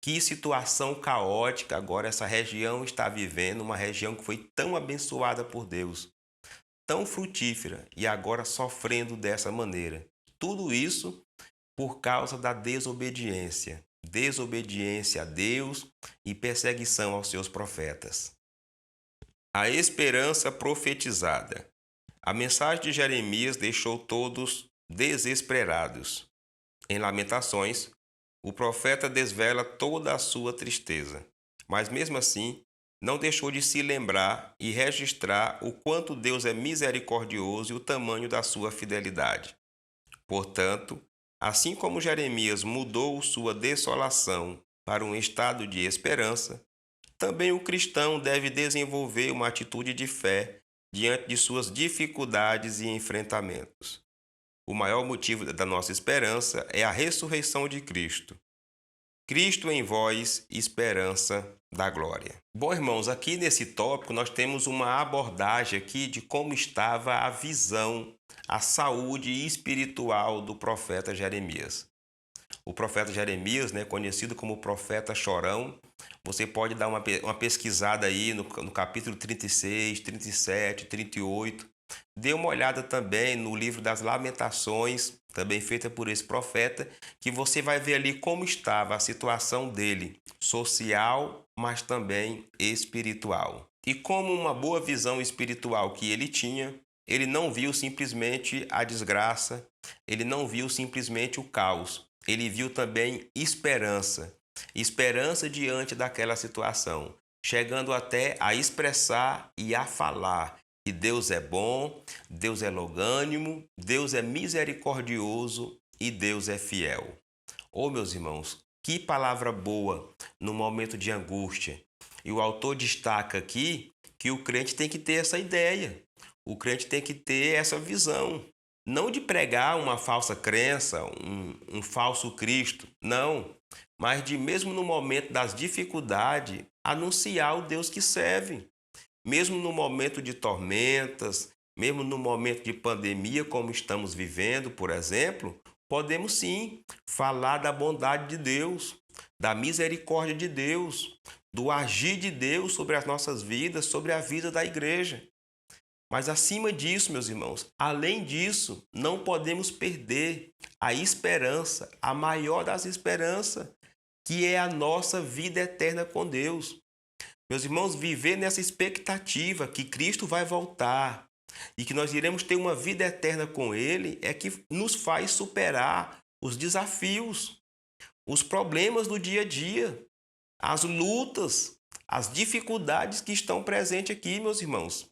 Que situação caótica agora essa região está vivendo, uma região que foi tão abençoada por Deus, tão frutífera e agora sofrendo dessa maneira. Tudo isso por causa da desobediência a Deus e perseguição aos seus profetas. A esperança profetizada. A mensagem de Jeremias deixou todos desesperados. Em Lamentações, o profeta desvela toda a sua tristeza, mas mesmo assim não deixou de se lembrar e registrar o quanto Deus é misericordioso e o tamanho da sua fidelidade. Portanto, assim como Jeremias mudou sua desolação para um estado de esperança, também o cristão deve desenvolver uma atitude de fé diante de suas dificuldades e enfrentamentos. O maior motivo da nossa esperança é a ressurreição de Cristo. Cristo em vós, esperança da glória. Bom, irmãos, aqui nesse tópico nós temos uma abordagem aqui de como estava a visão, a saúde espiritual do profeta Jeremias. o profeta Jeremias, né, conhecido como profeta chorão. Você pode dar uma pesquisada aí no capítulo 36, 37, 38. Dê uma olhada também no livro das Lamentações, também feita por esse profeta, que você vai ver ali como estava a situação dele, social, mas também espiritual. E como uma boa visão espiritual que ele tinha, ele não viu simplesmente a desgraça, ele não viu simplesmente o caos, ele viu também esperança. Esperança diante daquela situação, chegando até a expressar e a falar que Deus é bom, Deus é longânimo, Deus é misericordioso e Deus é fiel. Oh, meus irmãos, que palavra boa no momento de angústia. E o autor destaca aqui que o crente tem que ter essa ideia, o crente tem que ter essa visão. Não de pregar uma falsa crença, um falso Cristo, não. Mas de mesmo no momento das dificuldades, anunciar o Deus que serve. Mesmo no momento de tormentas, mesmo no momento de pandemia, como estamos vivendo, por exemplo, podemos sim falar da bondade de Deus, da misericórdia de Deus, do agir de Deus sobre as nossas vidas, sobre a vida da igreja. Mas acima disso, meus irmãos, além disso, não podemos perder a esperança, a maior das esperanças, que é a nossa vida eterna com Deus. Meus irmãos, viver nessa expectativa que Cristo vai voltar e que nós iremos ter uma vida eterna com Ele é que nos faz superar os desafios, os problemas do dia a dia, as lutas, as dificuldades que estão presentes aqui, meus irmãos.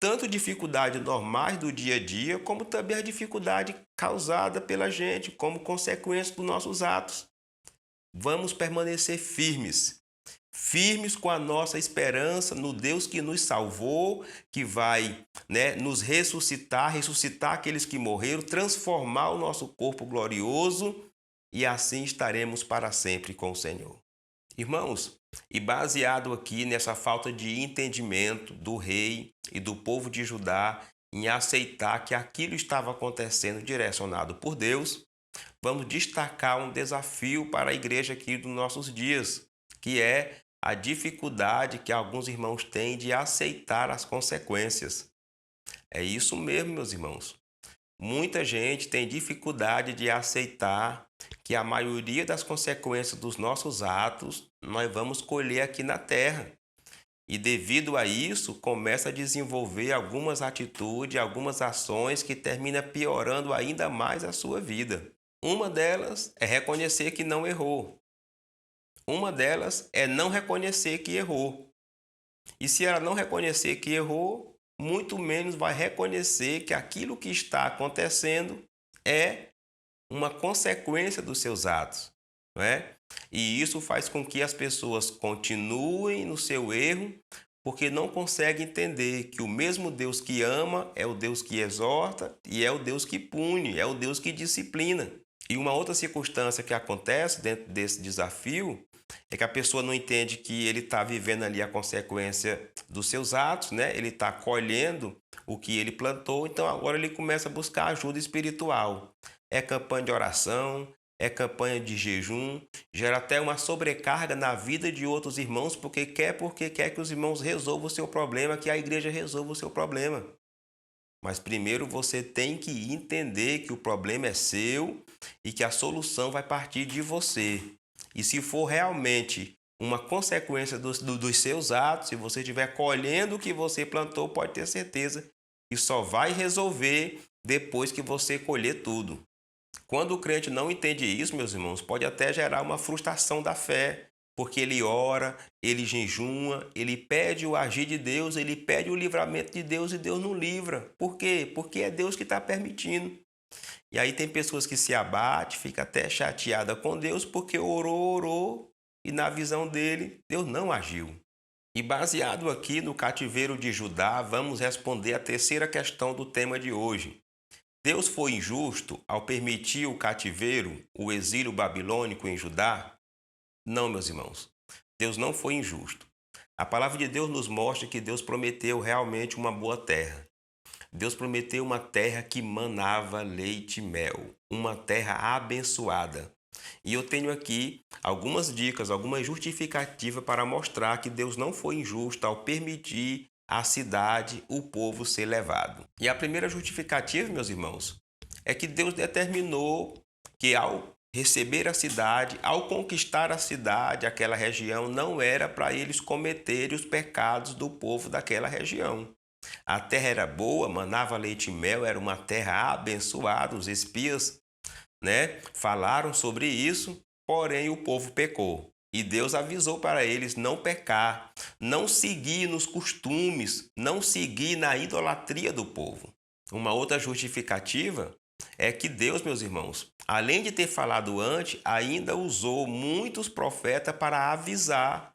Tanto dificuldades normais do dia a dia, como também a dificuldade causada pela gente, como consequência dos nossos atos. Vamos permanecer firmes, firmes com a nossa esperança no Deus que nos salvou, que vai, nos ressuscitar aqueles que morreram, transformar o nosso corpo glorioso e assim estaremos para sempre com o Senhor. Irmãos, e baseado aqui nessa falta de entendimento do rei e do povo de Judá em aceitar que aquilo estava acontecendo direcionado por Deus, vamos destacar um desafio para a igreja aqui dos nossos dias, que é a dificuldade que alguns irmãos têm de aceitar as consequências. É isso mesmo, meus irmãos. Muita gente tem dificuldade de aceitar que a maioria das consequências dos nossos atos nós vamos colher aqui na terra. E devido a isso, começa a desenvolver algumas atitudes, algumas ações que terminam piorando ainda mais a sua vida. Uma delas é reconhecer que não errou. Uma delas é não reconhecer que errou. E se ela não reconhecer que errou, muito menos vai reconhecer que aquilo que está acontecendo é uma consequência dos seus atos, não é? E isso faz com que as pessoas continuem no seu erro, porque não conseguem entender que o mesmo Deus que ama é o Deus que exorta e é o Deus que pune, é o Deus que disciplina. E uma outra circunstância que acontece dentro desse desafio é que a pessoa não entende que ele está vivendo ali a consequência dos seus atos, né? Ele está colhendo o que ele plantou, então agora ele começa a buscar ajuda espiritual. É campanha de oração, é campanha de jejum, gera até uma sobrecarga na vida de outros irmãos, porque quer que os irmãos resolvam o seu problema, que a igreja resolva o seu problema. Mas primeiro você tem que entender que o problema é seu e que a solução vai partir de você. E se for realmente uma consequência dos seus atos, se você estiver colhendo o que você plantou, pode ter certeza que só vai resolver depois que você colher tudo. Quando o crente não entende isso, meus irmãos, pode até gerar uma frustração da fé, porque ele ora, ele jejuma, ele pede o agir de Deus, ele pede o livramento de Deus e Deus não livra. Por quê? Porque é Deus que está permitindo. E aí tem pessoas que se abatem, fica até chateada com Deus porque orou e na visão dele, Deus não agiu. E baseado aqui no cativeiro de Judá, vamos responder a terceira questão do tema de hoje. Deus foi injusto ao permitir o cativeiro, o exílio babilônico em Judá? Não, meus irmãos. Deus não foi injusto. A palavra de Deus nos mostra que Deus prometeu realmente uma boa terra. Deus prometeu uma terra que manava leite e mel, uma terra abençoada. E eu tenho aqui algumas dicas, algumas justificativas para mostrar que Deus não foi injusto ao permitir a cidade, o povo ser levado. E a primeira justificativa, meus irmãos, é que Deus determinou que ao receber a cidade, ao conquistar a cidade, aquela região, não era para eles cometerem os pecados do povo daquela região. A terra era boa, manava leite e mel, era uma terra abençoada. Os espias, falaram sobre isso, porém o povo pecou. E Deus avisou para eles não pecar, não seguir nos costumes, não seguir na idolatria do povo. Uma outra justificativa é que Deus, meus irmãos, além de ter falado antes, ainda usou muitos profetas para avisar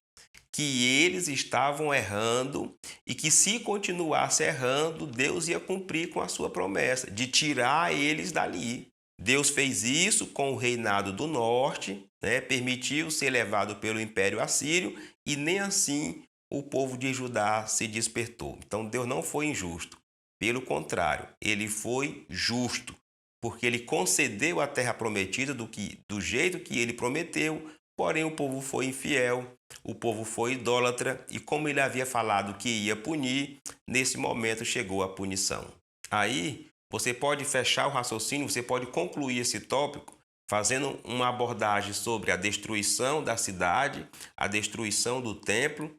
que eles estavam errando e que se continuasse errando, Deus ia cumprir com a sua promessa de tirar eles dali. Deus fez isso com o reinado do norte, permitiu ser levado pelo Império Assírio e nem assim o povo de Judá se despertou. Então Deus não foi injusto. Pelo contrário, ele foi justo, porque ele concedeu a terra prometida do jeito que ele prometeu, porém o povo foi infiel, o povo foi idólatra e como ele havia falado que ia punir, nesse momento chegou a punição. Aí você pode fechar o raciocínio, você pode concluir esse tópico fazendo uma abordagem sobre a destruição da cidade, a destruição do templo,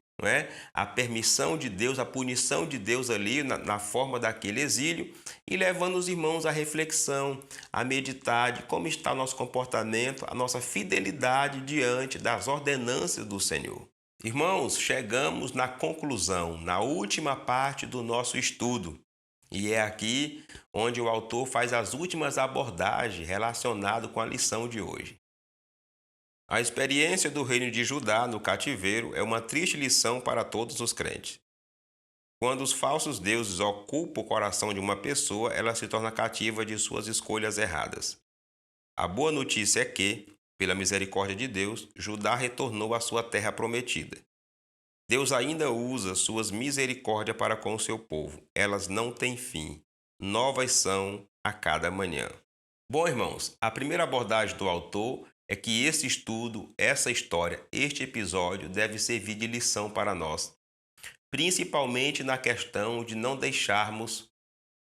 a permissão de Deus, a punição de Deus ali na forma daquele exílio e levando os irmãos à reflexão, a meditar de como está o nosso comportamento, a nossa fidelidade diante das ordenanças do Senhor. Irmãos, chegamos na conclusão, na última parte do nosso estudo. E é aqui onde o autor faz as últimas abordagens relacionadas com a lição de hoje. A experiência do reino de Judá no cativeiro é uma triste lição para todos os crentes. Quando os falsos deuses ocupam o coração de uma pessoa, ela se torna cativa de suas escolhas erradas. A boa notícia é que, pela misericórdia de Deus, Judá retornou à sua terra prometida. Deus ainda usa suas misericórdias para com o seu povo. Elas não têm fim. Novas são a cada manhã. Bom, irmãos, a primeira abordagem do autor é que esse estudo, essa história, este episódio deve servir de lição para nós, principalmente na questão de não deixarmos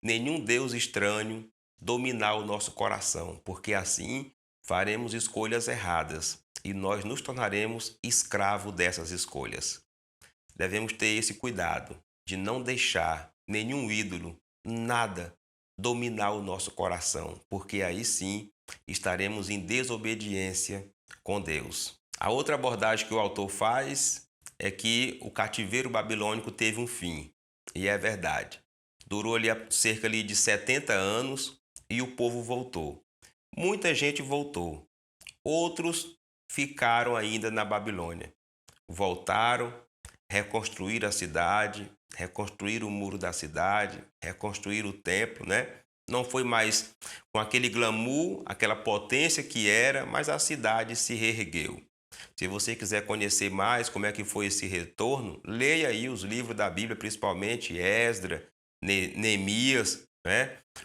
nenhum Deus estranho dominar o nosso coração, porque assim faremos escolhas erradas e nós nos tornaremos escravos dessas escolhas. Devemos ter esse cuidado de não deixar nenhum ídolo, nada, dominar o nosso coração, porque aí sim estaremos em desobediência com Deus. A outra abordagem que o autor faz é que o cativeiro babilônico teve um fim, e é verdade. Durou ali cerca de 70 anos e o povo voltou. Muita gente voltou, outros ficaram ainda na Babilônia. Voltaram, reconstruir a cidade, reconstruir o muro da cidade, reconstruir o templo, Não foi mais com aquele glamour, aquela potência que era, mas a cidade se reergueu. Se você quiser conhecer mais como é que foi esse retorno, leia aí os livros da Bíblia, principalmente Esdras, Neemias,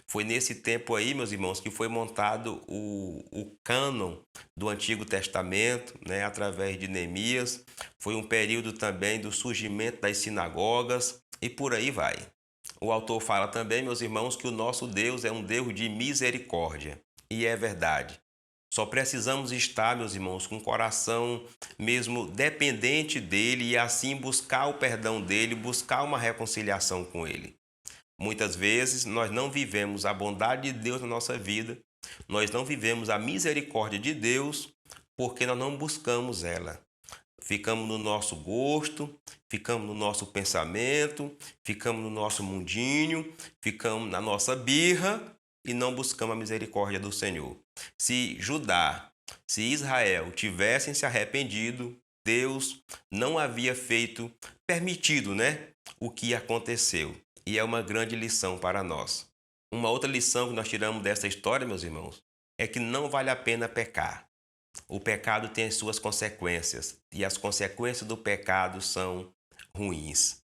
Foi nesse tempo aí, meus irmãos, que foi montado o cânon do Antigo Testamento, através de Neemias. Foi um período também do surgimento das sinagogas e por aí vai. O autor fala também, meus irmãos, que o nosso Deus é um Deus de misericórdia. E é verdade. Só precisamos estar, meus irmãos, com o coração mesmo dependente dele e assim buscar o perdão dele, buscar uma reconciliação com ele. Muitas vezes nós não vivemos a bondade de Deus na nossa vida, nós não vivemos a misericórdia de Deus porque nós não buscamos ela. Ficamos no nosso gosto, ficamos no nosso pensamento, ficamos no nosso mundinho, ficamos na nossa birra e não buscamos a misericórdia do Senhor. Se Judá, se Israel tivessem se arrependido, Deus não havia permitido, o que aconteceu. E é uma grande lição para nós. Uma outra lição que nós tiramos dessa história, meus irmãos, é que não vale a pena pecar. O pecado tem as suas consequências e as consequências do pecado são ruins.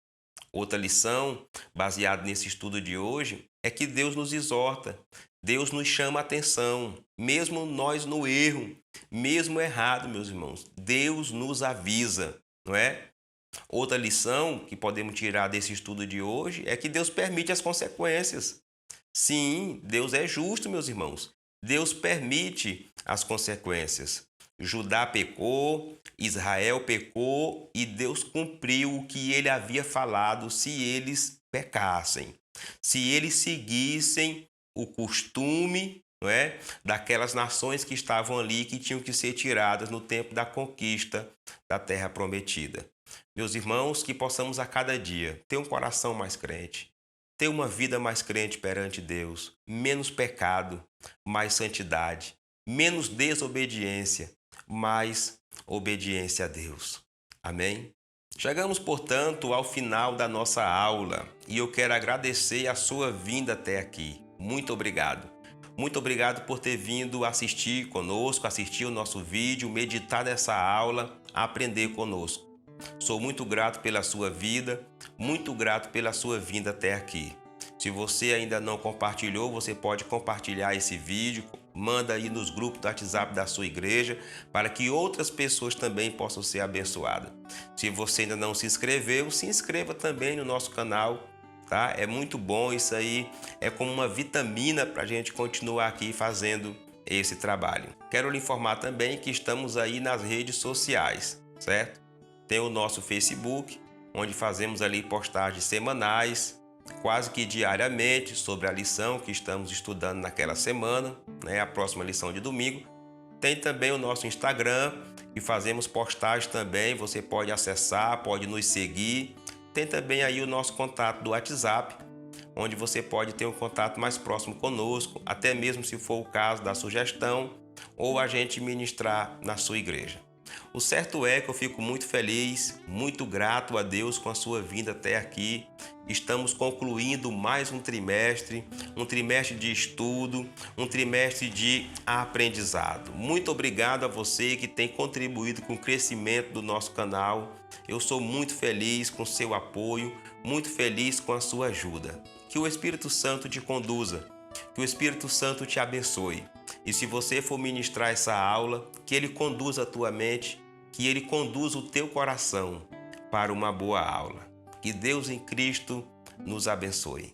Outra lição, baseada nesse estudo de hoje, é que Deus nos exorta, Deus nos chama a atenção, mesmo nós no erro, mesmo errado, meus irmãos. Deus nos avisa, não é? Outra lição que podemos tirar desse estudo de hoje é que Deus permite as consequências. Sim, Deus é justo, meus irmãos. Deus permite as consequências. Judá pecou, Israel pecou e Deus cumpriu o que ele havia falado se eles pecassem. Se eles seguissem o costume, não é, daquelas nações que estavam ali que tinham que ser tiradas no tempo da conquista da terra prometida. Meus irmãos, que possamos a cada dia ter um coração mais crente, ter uma vida mais crente perante Deus, menos pecado, mais santidade, menos desobediência, mais obediência a Deus. Amém? Chegamos, portanto, ao final da nossa aula e eu quero agradecer a sua vinda até aqui. Muito obrigado. Muito obrigado por ter vindo assistir conosco, assistir o nosso vídeo, meditar nessa aula, aprender conosco. Sou muito grato pela sua vida, muito grato pela sua vinda até aqui. Se você ainda não compartilhou, você pode compartilhar esse vídeo, manda aí nos grupos do WhatsApp da sua igreja, para que outras pessoas também possam ser abençoadas. Se você ainda não se inscreveu, se inscreva também no nosso canal, tá? É muito bom, isso aí é como uma vitamina para a gente continuar aqui fazendo esse trabalho. Quero lhe informar também que estamos aí nas redes sociais, certo? Tem o nosso Facebook, onde fazemos ali postagens semanais, quase que diariamente, sobre a lição que estamos estudando naquela semana, né? A próxima lição de domingo. Tem também o nosso Instagram, que fazemos postagens também, você pode acessar, pode nos seguir. Tem também aí o nosso contato do WhatsApp, onde você pode ter um contato mais próximo conosco, até mesmo se for o caso da sugestão ou a gente ministrar na sua igreja. O certo é que eu fico muito feliz, muito grato a Deus com a sua vinda até aqui. Estamos concluindo mais um trimestre de estudo, um trimestre de aprendizado. Muito obrigado a você que tem contribuído com o crescimento do nosso canal. Eu sou muito feliz com o seu apoio, muito feliz com a sua ajuda. Que o Espírito Santo te conduza, que o Espírito Santo te abençoe. E se você for ministrar essa aula, que ele conduza a tua mente, que ele conduza o teu coração para uma boa aula. Que Deus em Cristo nos abençoe.